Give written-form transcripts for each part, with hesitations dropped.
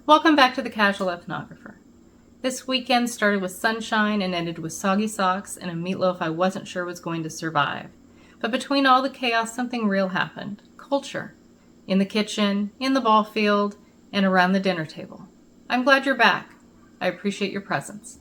Welcome back to the Casual Ethnographer. This weekend started with sunshine and ended with soggy socks and a meatloaf I wasn't sure was going to survive. But between all the chaos, something real happened. Culture. In the kitchen, in the ball field, and around the dinner table. I'm glad you're back. I appreciate your presence.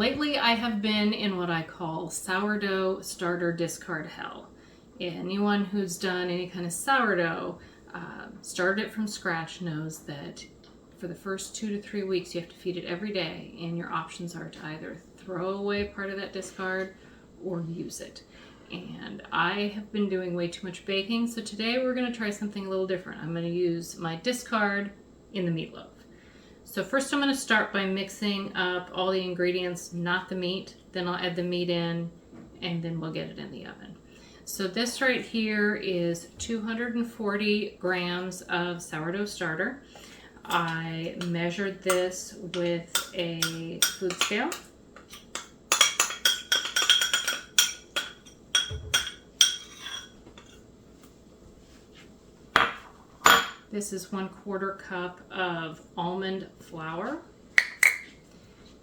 Lately, I have been in what I call sourdough starter discard hell. Anyone who's done any kind of sourdough, started it from scratch, knows that for the first 2 to 3 weeks, you have to feed it every day, and your options are to either throw away part of that discard or use it. And I have been doing way too much baking, so today we're going to try something a little different. I'm going to use my discard in the meatloaf. So first I'm going to start by mixing up all the ingredients, not the meat. Then I'll add the meat in, and then we'll get it in the oven. So this right here is 240 grams of sourdough starter. I measured this with a food scale. This is 1/4 cup of almond flour.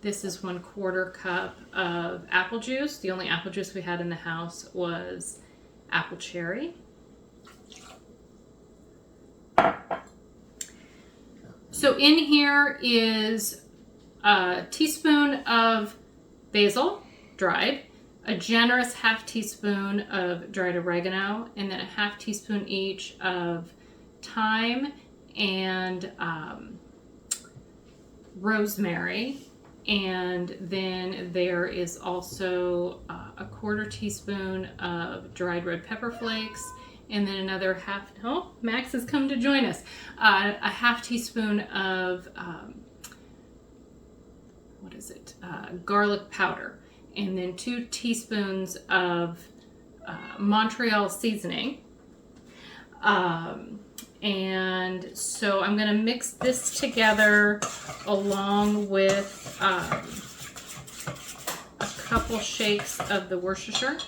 This is 1/4 cup of apple juice. The only apple juice we had in the house was apple cherry. So in here is a teaspoon of basil, dried, a generous 1/2 teaspoon of dried oregano, and then a 1/2 teaspoon each of thyme and rosemary. And then there is also a 1/4 teaspoon of dried red pepper flakes, and then another Max has come to join us, a 1/2 teaspoon of garlic powder, and then 2 teaspoons of Montreal seasoning. And so I'm going to mix this together along with a couple shakes of the Worcestershire.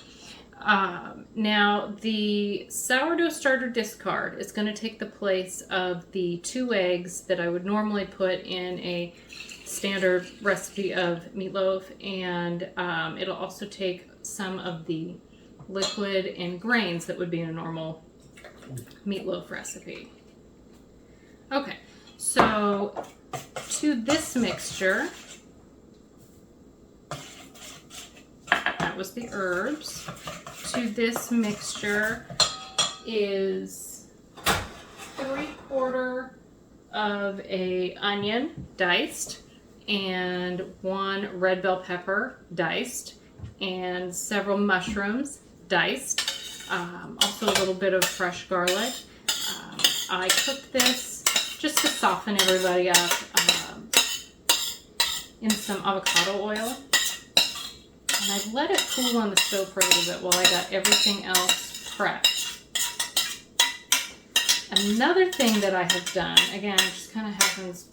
Now the sourdough starter discard is going to take the place of the 2 eggs that I would normally put in a standard recipe of meatloaf, and it'll also take some of the liquid and grains that would be in a normal meatloaf recipe. Okay, so to this mixture, that was the herbs. To this mixture is 3/4 of a onion diced, and 1 red bell pepper diced, and several mushrooms diced. Also a little bit of fresh garlic. I cooked this just to soften everybody up in some avocado oil. And I've let it cool on the stove for a little bit while I got everything else prepped. Another thing that I have done, again, it just kind of happens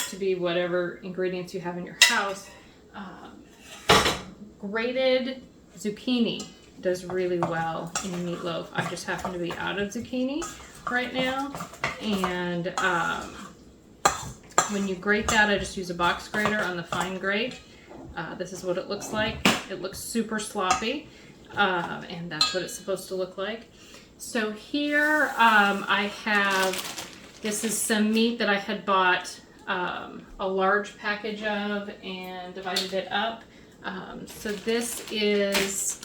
to be whatever ingredients you have in your house, grated zucchini does really well in meatloaf. I just happen to be out of zucchini right now, and when you grate that, I just use a box grater on the fine grate. This is what it looks like. It looks super sloppy, and that's what it's supposed to look like. So here this is some meat that I had bought a large package of and divided it up. So this is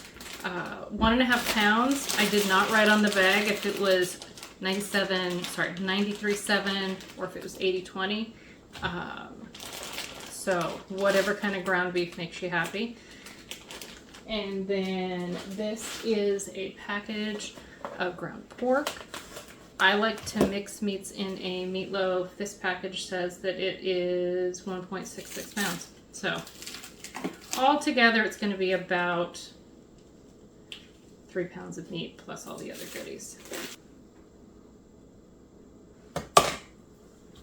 1.5 pounds. I did not write on the bag if it was 93.7 or if it was 80/20. So whatever kind of ground beef makes you happy. And then this is a package of ground pork. I like to mix meats in a meatloaf. This package says that it is 1.66 pounds. So altogether it's going to be about 3 pounds of meat plus all the other goodies.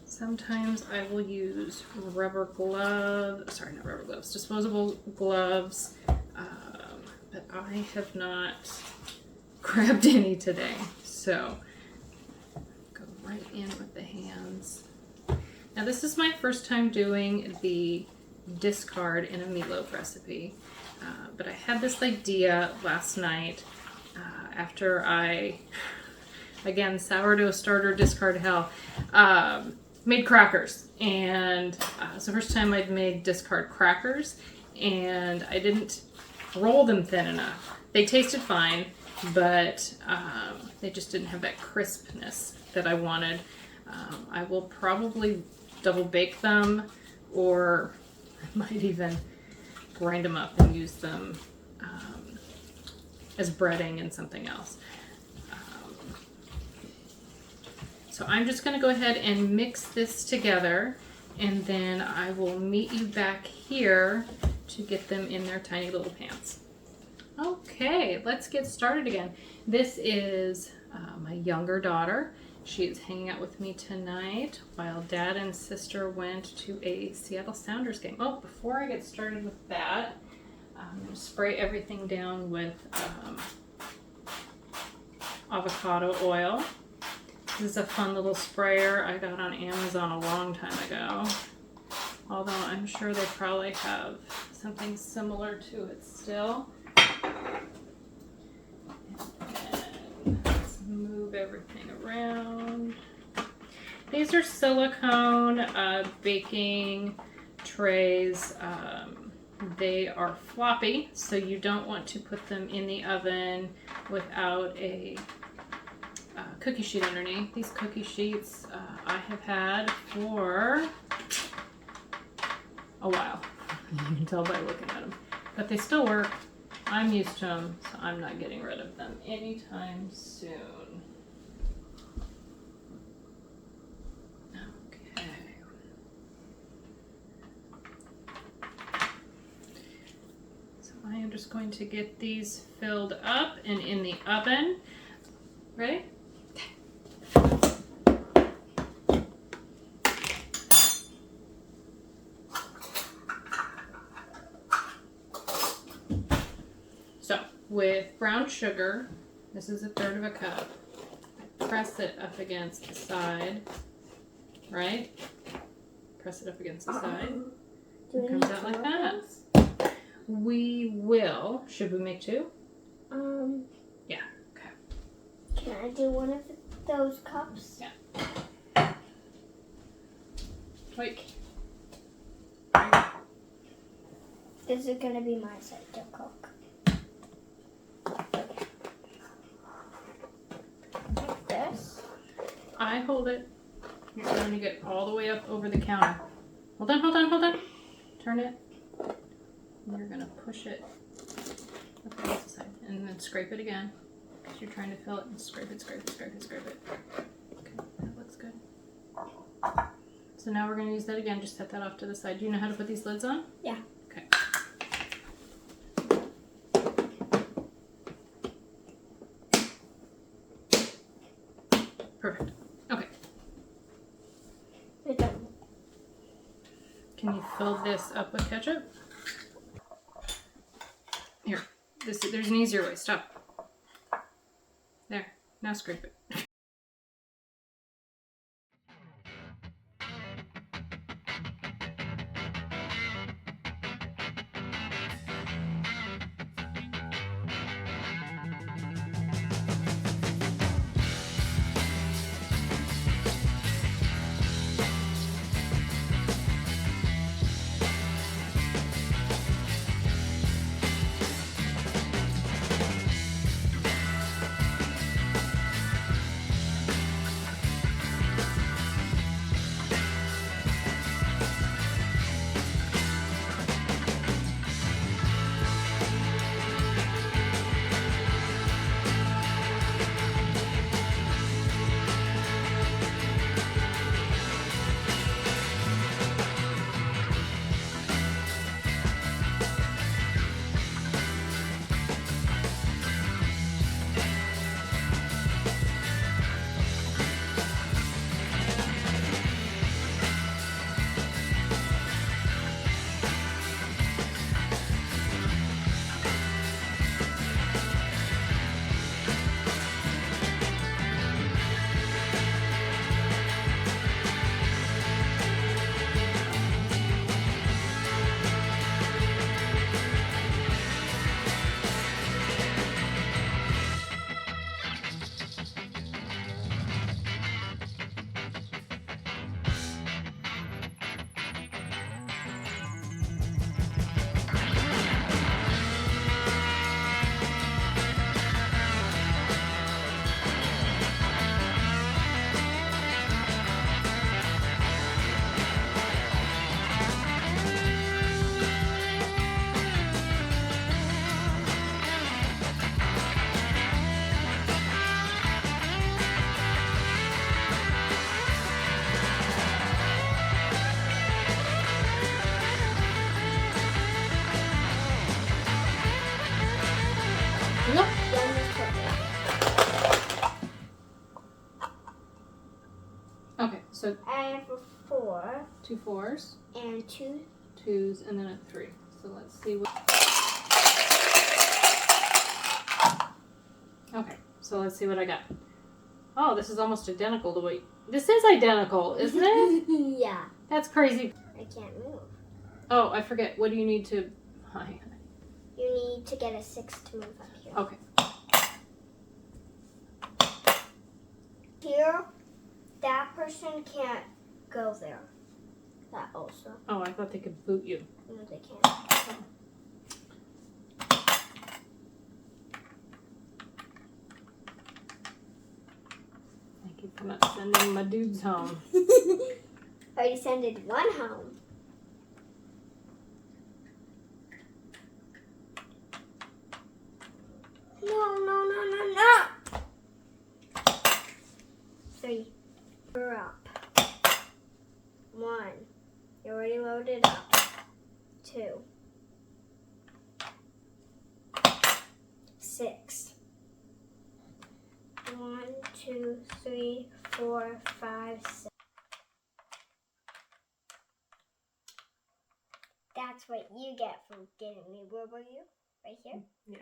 Sometimes I will use disposable gloves, but I have not grabbed any today. So go right in with the hands. Now this is my first time doing the discard in a meatloaf recipe, but I had this idea last night after again, sourdough starter discard hell, made crackers. And it's the first time I've made discard crackers, and I didn't roll them thin enough. They tasted fine, but they just didn't have that crispness that I wanted. I will probably double bake them, or I might even grind them up and use them as breading and something else. So I'm just going to go ahead and mix this together, and then I will meet you back here to get them in their tiny little pans. Okay, let's get started again. This is my younger daughter. She is hanging out with me tonight while Dad and Sister went to a Seattle Sounders game. Oh, before I get started with that, I'm going to spray everything down with avocado oil. This is a fun little sprayer I got on Amazon a long time ago. Although I'm sure they probably have something similar to it still. And let's move everything around. These are silicone baking trays. They are floppy, so you don't want to put them in the oven without a cookie sheet underneath. These cookie sheets I have had for a while. You can tell by looking at them. But they still work. I'm used to them, so I'm not getting rid of them anytime soon. Okay. So I am just going to get these filled up and in the oven. Ready? With brown sugar, this is 1/3 of a cup. Press it up against the side, right? Press it up against the side. It comes out like that. We will. Should we make two? Yeah. Okay. Can I do one of those cups? Yeah. Wait. This is gonna be my side to cook. I hold it. You're going to get all the way up over the counter. Hold on, hold on, hold on. Turn it. And you're going to push it up against the side. And then scrape it again. Because you're trying to fill it. And scrape it, scrape it, scrape it, scrape it. Okay, that looks good. So now we're going to use that again. Just set that off to the side. Do you know how to put these lids on? Yeah. Okay. Perfect. Okay. We're done. Can you fill this up with ketchup? Here. There's an easier way. Stop. There. Now scrape it. So I have a 4. 2 4s. And 2 2s, and then a 3. So let's see what... Okay, so let's see what I got. Oh, this is almost identical to what... This is identical, isn't it? Yeah. That's crazy. I can't move. Oh, I forget. What do you need to... Hi. You need to get a 6 to move up here. Okay. Here, that person can't go there. That also. Oh, I thought they could boot you. No, they can't. Oh. Thank you for not sending my dudes home. Already sent one home. No. 3. You're up. 1. You already loaded up. 2. 6. 1, 2, 3, 4, 5, 6. That's what you get for getting me. Where were you? Right here? Yeah.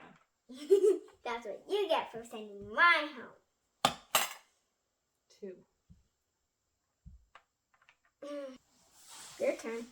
That's what you get for sending mine home. 2. Your turn.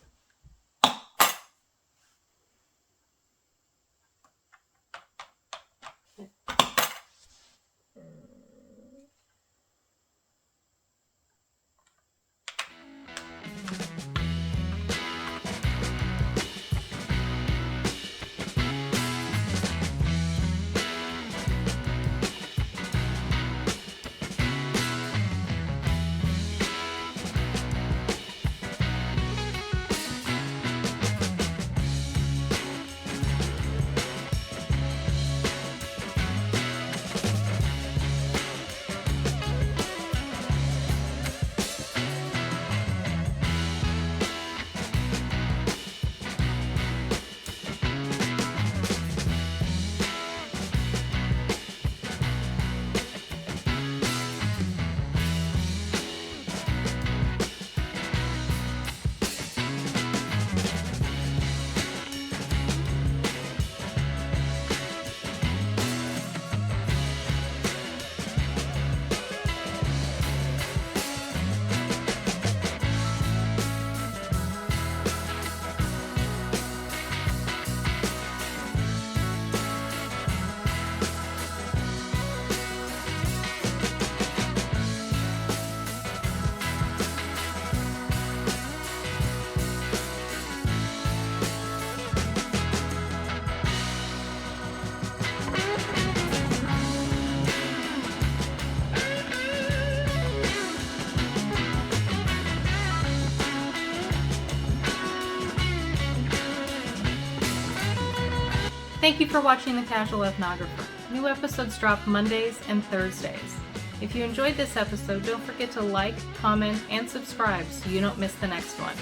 Thank you for watching The Casual Ethnographer. New episodes drop Mondays and Thursdays. If you enjoyed this episode, don't forget to like, comment, and subscribe so you don't miss the next one.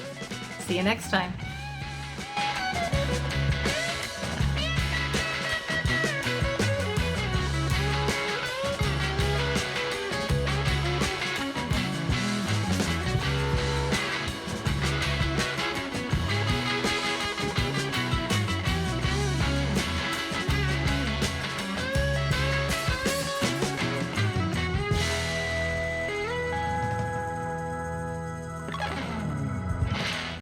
See you next time.